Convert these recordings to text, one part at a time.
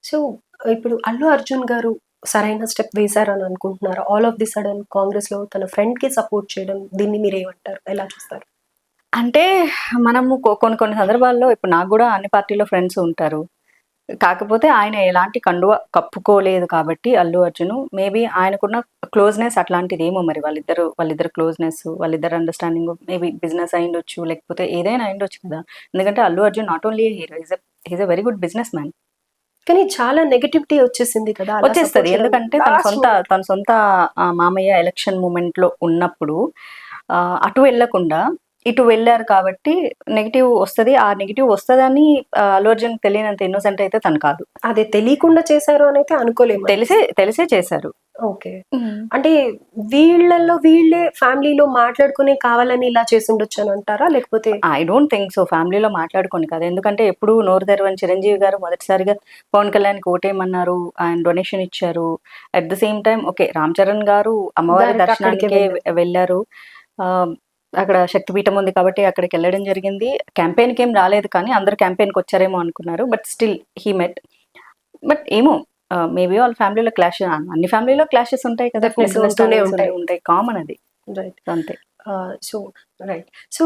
So ఇప్పుడు అల్లు అర్జున్ గారు సరైన స్టెప్ వేశారని అనుకుంటున్నారు. All of the sudden Congress లో తన ఫ్రెండ్ కి సపోర్ట్ చేయడం, దీన్ని మీరు ఏమంటారు, ఎలా చూస్తారు? అంటే మనము కొన్ని కొన్ని సందర్భాల్లో ఇప్పుడు నాకు కూడా అన్ని పార్టీలో ఫ్రెండ్స్ ఉంటారు. కాకపోతే ఆయన ఎలాంటి కండువ కప్పుకోలేదు కాబట్టి అల్లు అర్జున్ మేబీ ఆయనకున్న క్లోజ్నెస్ అట్లాంటిది ఏమో, మరి వాళ్ళిద్దరు క్లోజ్నెస్, వాళ్ళిద్దరు అండర్స్టాండింగ్ మేబీ బిజినెస్ అయిండొచ్చు, లేకపోతే ఏదైనా అయిండొచ్చు కదా. ఎందుకంటే Allu Arjun not only hero, is a very good business man. కానీ చాలా నెగటివిటీ వచ్చేసింది కదా అలా వచ్చేస్తుంది. support చేయడం ఎందుకంటే last moment. తన సొంత మామయ్య ఎలక్షన్ మూమెంట్ లో ఉన్నప్పుడు అటు వెళ్లకుండా ఇటు వెళ్ళారు కాబట్టి నెగిటివ్ వస్తుంది. ఆ నెగిటివ్ వస్తుందని అల్లు అర్జున్ తెలియనంత ఇన్నోసెంట్ అయితే తను కాదు. అదే తెలియకుండా చేశారు అని అయితే అనుకోలేము. తెలిసే చేశారు. ఓకే, అంటే వీళ్ళల్లో వీళ్ళే ఫ్యామిలీలో మాట్లాడుకునే కావాలని ఇలా చేసి ఉండొచ్చు అని అంటారా, లేకపోతే? I don't think so. ఫ్యామిలీలో మాట్లాడుకోండి కదా, ఎందుకంటే ఎప్పుడు నోరు తెరవని చిరంజీవి గారు మొదటిసారిగా పవన్ కళ్యాణ్కి ఓటేయమన్నారు, ఆయన డొనేషన్ ఇచ్చారు. At the same time okay, Ram Charan గారు అమ్మవారి Direct దర్శనానికే అక్కడికే వెళ్ళారు. అక్కడ శక్తిపీఠం ఉంది కాబట్టి అక్కడికి వెళ్ళడం జరిగింది. క్యాంపెయిన్కి ఏం రాలేదు, కానీ అందరు క్యాంపెయిన్కి వచ్చారేమో అనుకున్నారు. But still he met. But ఏమో మేబీ వాళ్ళ ఫ్యామిలీలో క్లాష్, అన్ని ఫ్యామిలీలో క్లాషెస్ ఉంటాయి కదా, Definitely ఉంటూనే ఉంటాయి. కామన్ అది. రైట్. అంతే. So right. సో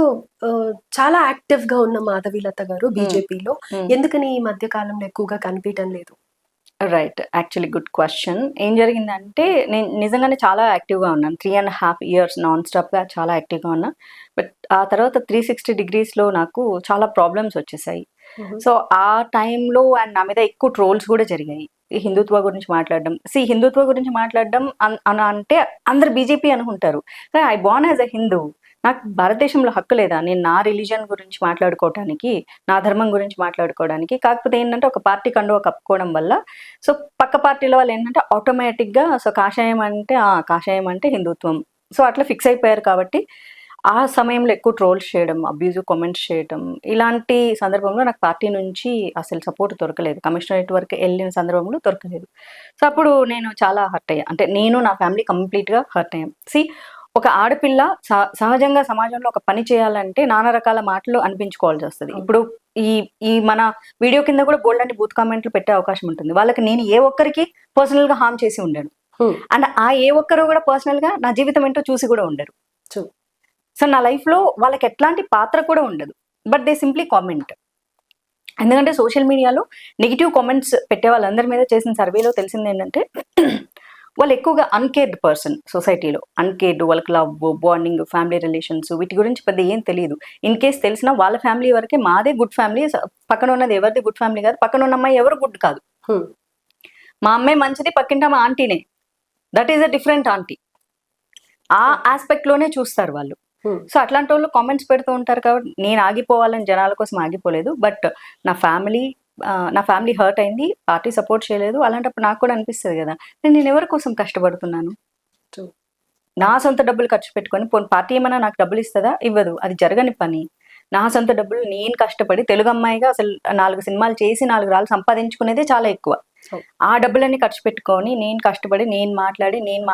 చాలా యాక్టివ్ గా ఉన్న మాధవీలత గారు బీజేపీలో ఎందుకని ఈ మధ్య కాలంలో ఎక్కువగా కనిపించడం లేదు? Right, actually good question. ఏం జరిగిందంటే నేను నిజంగానే చాలా యాక్టివ్గా ఉన్నాను. 3.5 years నాన్ స్టాప్గా చాలా యాక్టివ్గా ఉన్నా. బట్ ఆ తర్వాత 360 degreesలో నాకు చాలా ప్రాబ్లమ్స్ వచ్చేసాయి. సో ఆ టైంలో అండ్ నా మీద ఎక్కువ ట్రోల్స్ కూడా జరిగాయి. ఈ హిందుత్వ గురించి మాట్లాడడం, హిందుత్వ గురించి మాట్లాడడం అంటే అందరు బీజేపీ అనుకుంటారు, కానీ I Born as a Hindu. నాకు భారతదేశంలో హక్కు లేదా నేను నా రిలీజన్ గురించి మాట్లాడుకోవడానికి, నా ధర్మం గురించి మాట్లాడుకోవడానికి? కాకపోతే ఏంటంటే ఒక పార్టీ కండువా కప్పుకోవడం వల్ల సో పక్క పార్టీల వాళ్ళు ఏంటంటే ఆటోమేటిక్గా సో కాషాయం అంటే హిందుత్వం, సో అట్లా ఫిక్స్ అయిపోయారు. కాబట్టి ఆ సమయంలో ఎక్కువ ట్రోల్స్ చేయడం, అబ్యూజివ్ కామెంట్స్ చేయడం, ఇలాంటి సందర్భంలో నాకు పార్టీ నుంచి అసలు సపోర్ట్ దొరకలేదు. కమిషనరేట్ వరకు వెళ్ళిన సందర్భంలో దొరకలేదు. సో అప్పుడు నేను చాలా హర్ట్ అయ్యా. అంటే నేను, నా ఫ్యామిలీ కంప్లీట్గా హర్ట్ అయ్యాం. ఒక ఆడపిల్ల సహజంగా సమాజంలో ఒక పని చేయాలంటే నానా రకాల మాటలు అనిపించుకోవాల్సి వస్తుంది. ఇప్పుడు ఈ మన వీడియో కింద కూడా బోల్డ్ అంటే బూత్ కామెంట్లు పెట్టే అవకాశం ఉంటుంది. వాళ్ళకి నేను ఏ ఒక్కరికి పర్సనల్ గా హార్మ్ చేసి ఉండను, అండ్ ఆ ఏ ఒక్కరు కూడా పర్సనల్ గా నా జీవితం ఏంటో చూసి కూడా ఉండరు. సో నా లైఫ్ లో వాళ్ళకి ఎట్లాంటి పాత్ర కూడా ఉండదు, బట్ దే సింప్లీ కామెంట్. ఎందుకంటే సోషల్ మీడియాలో నెగిటివ్ కామెంట్స్ పెట్టే వాళ్ళందరి మీద చేసిన సర్వేలో తెలిసింది ఏంటంటే వాళ్ళు ఎక్కువగా అన్కేర్డ్ పర్సన్. సొసైటీలో అన్కేర్డ్, వాళ్ళకి లవ్, బాండింగ్, ఫ్యామిలీ రిలేషన్స్ వీటి గురించి పెద్ద ఏం తెలియదు. ఇన్ కేస్ తెలిసినా వాళ్ళ ఫ్యామిలీ వరకే, మాదే గుడ్ ఫ్యామిలీ, పక్కన ఉన్నది ఎవరిది గుడ్ ఫ్యామిలీ కాదు, పక్కన ఉన్న అమ్మాయి ఎవరు గుడ్ కాదు. మా అమ్మాయి మంచిది, పక్కింటి మా ఆంటీనే, that is a different aunty. ఆ ఆస్పెక్ట్ లోనే చూస్తారు వాళ్ళు. సో అట్లాంటి వాళ్ళు కామెంట్స్ పెడుతూ ఉంటారు. కాబట్టి నేను ఆగిపోవాలని జనాల కోసం ఆగిపోలేదు, బట్ నా ఫ్యామిలీ హర్ట్ అయింది, పార్టీ సపోర్ట్ చేయలేదు. అలాంటప్పుడు నాకు కూడా అనిపిస్తుంది కదా, నేను ఎవరి కోసం కష్టపడుతున్నాను? నా సొంత డబ్బులు ఖర్చు పెట్టుకొని పార్టీ ఏమైనా నాకు డబ్బులు ఇస్తుందా? ఇవ్వదు, అది జరగని పని. నా సొంత డబ్బులు నేను కష్టపడి తెలుగు అమ్మాయిగా అసలు 4 సినిమాలు చేసి 4 రాళ్ళు సంపాదించుకునేదే చాలా ఎక్కువ. ఆ డబ్బులన్నీ ఖర్చు పెట్టుకొని నేను కష్టపడి నేను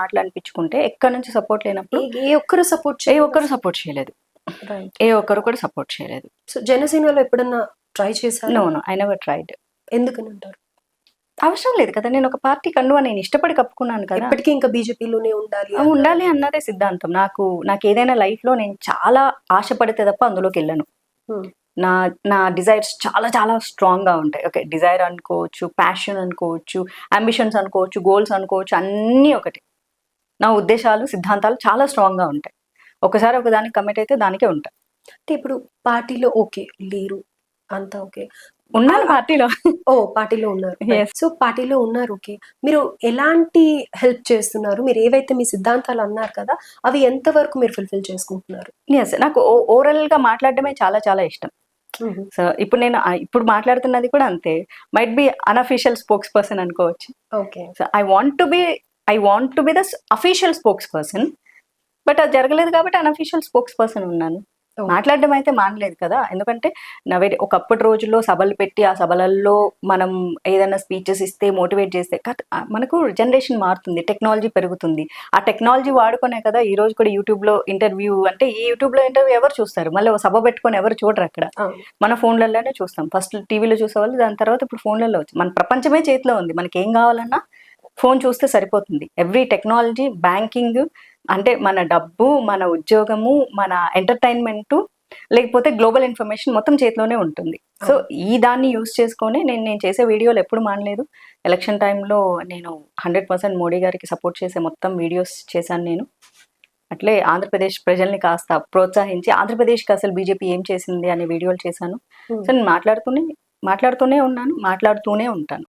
మాట్లాడిపించుకుంటే ఎక్కడి నుంచి సపోర్ట్ లేనప్పుడు ఏ ఒక్కరు సపోర్ట్ చేయలేదు. ఏ ఒక్కరు కూడా సపోర్ట్ చేయలేదు. సో జనసేనలో ఎప్పుడన్నా ట్రై చేశారు? No, I never tried. ఎందుకని అంటారు? అవసరం లేదు కదా, నేను ఒక పార్టీ కండువా నేను ఇష్టపడి కప్పుకున్నాను కదా. ఇప్పటికీ ఇంకా బీజేపీలోనే ఉండాలి అన్నదే సిద్ధాంతం. నాకు ఏదైనా లైఫ్ లో నేను చాలా ఆశపడితే తప్ప అందులోకి వెళ్ళను. నా డిజైర్స్ చాలా చాలా స్ట్రాంగ్ గా ఉంటాయి. ఓకే, డిజైర్ అనుకోవచ్చు, ప్యాషన్ అనుకోవచ్చు, అంబిషన్స్ అనుకోవచ్చు, గోల్స్ అనుకోవచ్చు, అన్నీ ఒకటి. నా ఉద్దేశాలు, సిద్ధాంతాలు చాలా స్ట్రాంగ్ గా ఉంటాయి. ఒకసారి ఒకదానికి కమిట్ అయితే దానికే ఉంటాయి. అంటే ఇప్పుడు పార్టీలో ఓకే లేరు, అంతా ఓకే, ఉన్నాను పార్టీలో. పార్టీలో ఉన్నారు. సో పార్టీలో ఉన్నారు, ఓకే. మీరు ఎలాంటి హెల్ప్ చేస్తున్నారు? మీరు ఏవైతే మీ సిద్ధాంతాలు అన్నారు కదా, అవి ఎంత వరకు మీరు ఫుల్ఫిల్ చేసుకుంటున్నారు? నాకు ఓవరాల్ గా మాట్లాడడమే చాలా చాలా ఇష్టం. సో ఇప్పుడు నేను మాట్లాడుతున్నది కూడా అంతే. Might be unofficial spokesperson. Okay. So I want to be the official spokesperson but జరగలేదు కాబట్టి అన్అఫీషియల్ స్పోక్స్ పర్సన్ ఉన్నాను. మాట్లాడడం అయితే మానలేదు కదా, ఎందుకంటే ఒకప్పటి రోజుల్లో సభలు పెట్టి ఆ సభలలో మనం ఏదైనా స్పీచెస్ ఇస్తే మోటివేట్ చేస్తే మనకు జనరేషన్ మారుతుంది, టెక్నాలజీ పెరుగుతుంది. ఆ టెక్నాలజీ వాడుకునే కదా ఈ రోజు కూడా యూట్యూబ్లో ఇంటర్వ్యూ, అంటే ఈ యూట్యూబ్లో ఇంటర్వ్యూ ఎవరు చూస్తారు, మళ్ళీ ఒక సభ పెట్టుకొని ఎవరు చూడరు అక్కడ. మన ఫోన్లలోనే చూస్తాం, ఫస్ట్ టీవీలో చూసేవాళ్ళు, దాని తర్వాత ఇప్పుడు ఫోన్లలో వచ్చి మన ప్రపంచమే చేతిలో ఉంది. మనకి ఏం కావాలన్నా ఫోన్ చూస్తే సరిపోతుంది. ఎవ్రీ టెక్నాలజీ, బ్యాంకింగ్, అంటే మన డబ్బు, మన ఉద్యోగము, మన ఎంటర్టైన్మెంట్, లేకపోతే గ్లోబల్ ఇన్ఫర్మేషన్ మొత్తం చేతిలోనే ఉంటుంది. సో ఈ దాన్ని యూజ్ చేసుకొని నేను చేసే వీడియోలు ఎప్పుడు మానలేదు. ఎలక్షన్ టైంలో నేను 100% మోడీ గారికి సపోర్ట్ చేసే మొత్తం వీడియోస్ చేశాను నేను. అట్లే ఆంధ్రప్రదేశ్ ప్రజల్ని కాస్త ప్రోత్సహించి ఆంధ్రప్రదేశ్కి అసలు బీజేపీ ఏం చేసింది అనే వీడియోలు చేశాను. సో నేను మాట్లాడుతూనే ఉన్నాను, మాట్లాడుతూనే ఉంటాను.